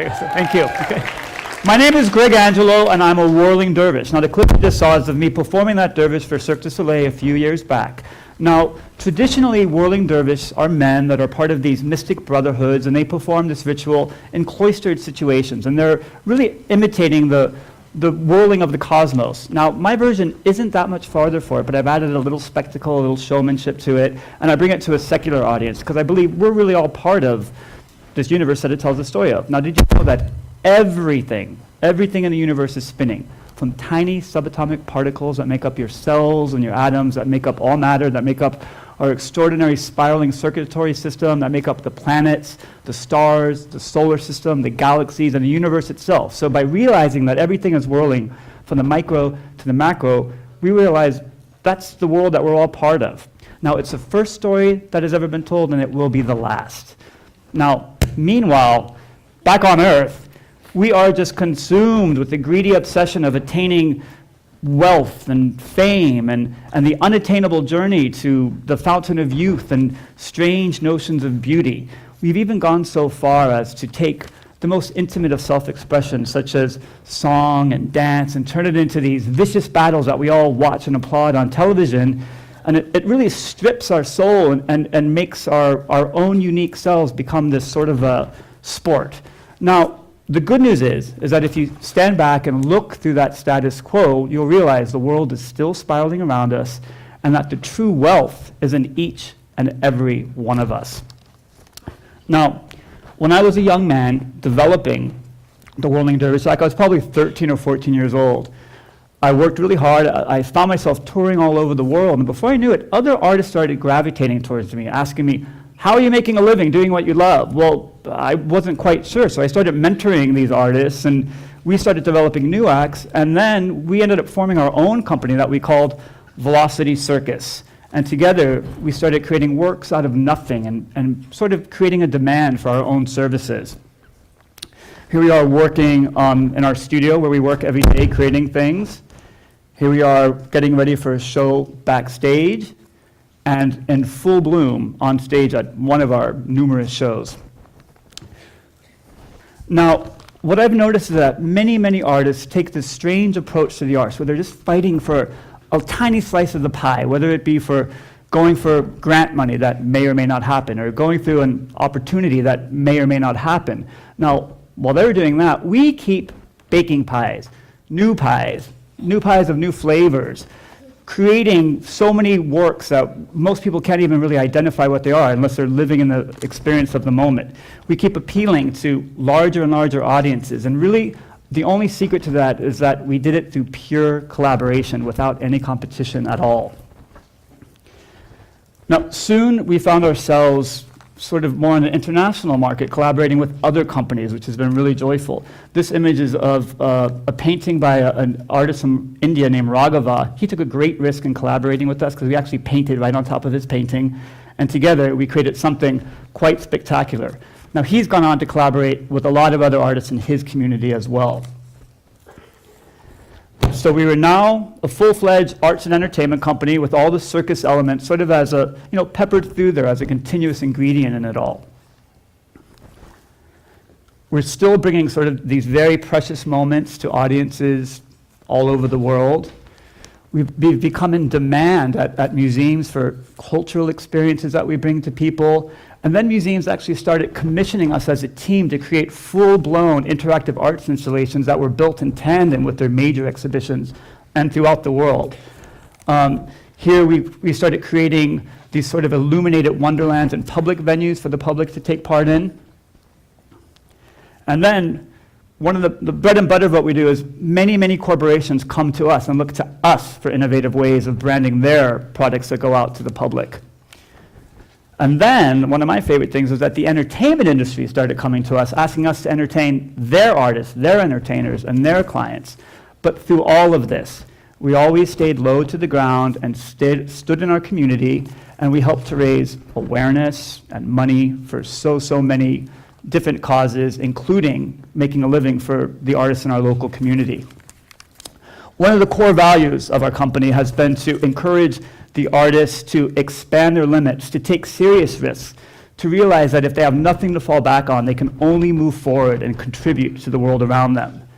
here, so thank you. Okay. My name is Gregangelo, and I'm a whirling dervish. Now, the clip you just saw is of me performing that dervish for Cirque du Soleil a few years back. Now, traditionally, whirling dervish are men that are part of these mystic brotherhoods, and they perform this ritual in cloistered situations, and they're really imitating the whirling of the cosmos. Now, my version isn't that much farther for it, but I've added a little spectacle, a little showmanship to it, and I bring it to a secular audience, because I believe we're really all part of this universe that it tells the story of. Now, did you know that everything in the universe is spinning, from tiny subatomic particles that make up your cells and your atoms, that make up all matter, that make up our extraordinary spiraling circulatory system, that make up the planets, the stars, the solar system, the galaxies, and the universe itself. So by realizing that everything is whirling from the micro to the macro, we realize that's the world that we're all part of. Now, it's the first story that has ever been told, and it will be the last. Now, meanwhile, back on Earth, we are just consumed with the greedy obsession of attaining wealth and fame and the unattainable journey to the fountain of youth and strange notions of beauty. We've even gone so far as to take the most intimate of self-expression, such as song and dance, and turn it into these vicious battles that we all watch and applaud on television. And it really strips our soul and makes our own unique selves become this sort of a sport. Now, the good news is that if you stand back and look through that status quo, you'll realize the world is still spiraling around us, and that the true wealth is in each and every one of us. Now, when I was a young man developing the whirling dervish, like I was probably 13 or 14 years old, I worked really hard. I found myself touring all over the world, and before I knew it, other artists started gravitating towards me, asking me, "How are you making a living doing what you love?" Well, I wasn't quite sure, so I started mentoring these artists, and we started developing new acts, and then we ended up forming our own company that we called Velocity Circus. And together, we started creating works out of nothing and sort of creating a demand for our own services. Here we are working in our studio where we work every day creating things. Here we are getting ready for a show backstage, and in full bloom on stage at one of our numerous shows. Now, what I've noticed is that many artists take this strange approach to the arts, where they're just fighting for a tiny slice of the pie, whether it be for going for grant money that may or may not happen, or going through an opportunity that may or may not happen. Now, while they're doing that, we keep baking pies of new flavors, creating so many works that most people can't even really identify what they are unless they're living in the experience of the moment. We keep appealing to larger and larger audiences, and really the only secret to that is that we did it through pure collaboration without any competition at all. Now, soon we found ourselves sort of more in the international market, collaborating with other companies, which has been really joyful. This image is of a painting by an artist from India named Raghava. He took a great risk in collaborating with us because we actually painted right on top of his painting, and together we created something quite spectacular. Now, he's gone on to collaborate with a lot of other artists in his community as well. So we were now a full-fledged arts and entertainment company with all the circus elements sort of as a, peppered through there as a continuous ingredient in it all. We're still bringing sort of these very precious moments to audiences all over the world. We've become in demand at museums for cultural experiences that we bring to people. And then museums actually started commissioning us as a team to create full-blown interactive arts installations that were built in tandem with their major exhibitions and throughout the world. Here we started creating these sort of illuminated wonderlands and public venues for the public to take part in. And then one of the bread and butter of what we do is many corporations come to us and look to us for innovative ways of branding their products that go out to the public. And then, one of my favorite things was that the entertainment industry started coming to us, asking us to entertain their artists, their entertainers, and their clients. But through all of this, we always stayed low to the ground and stood in our community, and we helped to raise awareness and money for so many different causes, including making a living for the artists in our local community. One of the core values of our company has been to encourage the artists to expand their limits, to take serious risks, to realize that if they have nothing to fall back on, they can only move forward and contribute to the world around them.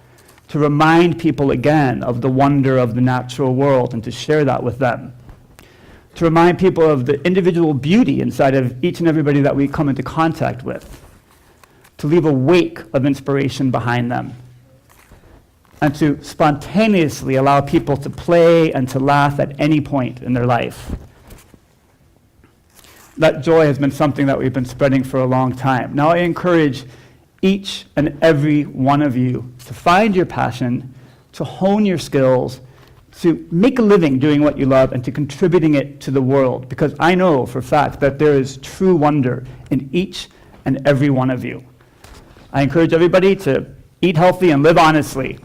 To remind people again of the wonder of the natural world and to share that with them. To remind people of the individual beauty inside of each and everybody that we come into contact with. To leave a wake of inspiration behind them. And to spontaneously allow people to play and to laugh at any point in their life. That joy has been something that we've been spreading for a long time. Now I encourage each and every one of you to find your passion, to hone your skills, to make a living doing what you love, and to contributing it to the world. Because I know for a fact that there is true wonder in each and every one of you. I encourage everybody to eat healthy and live honestly.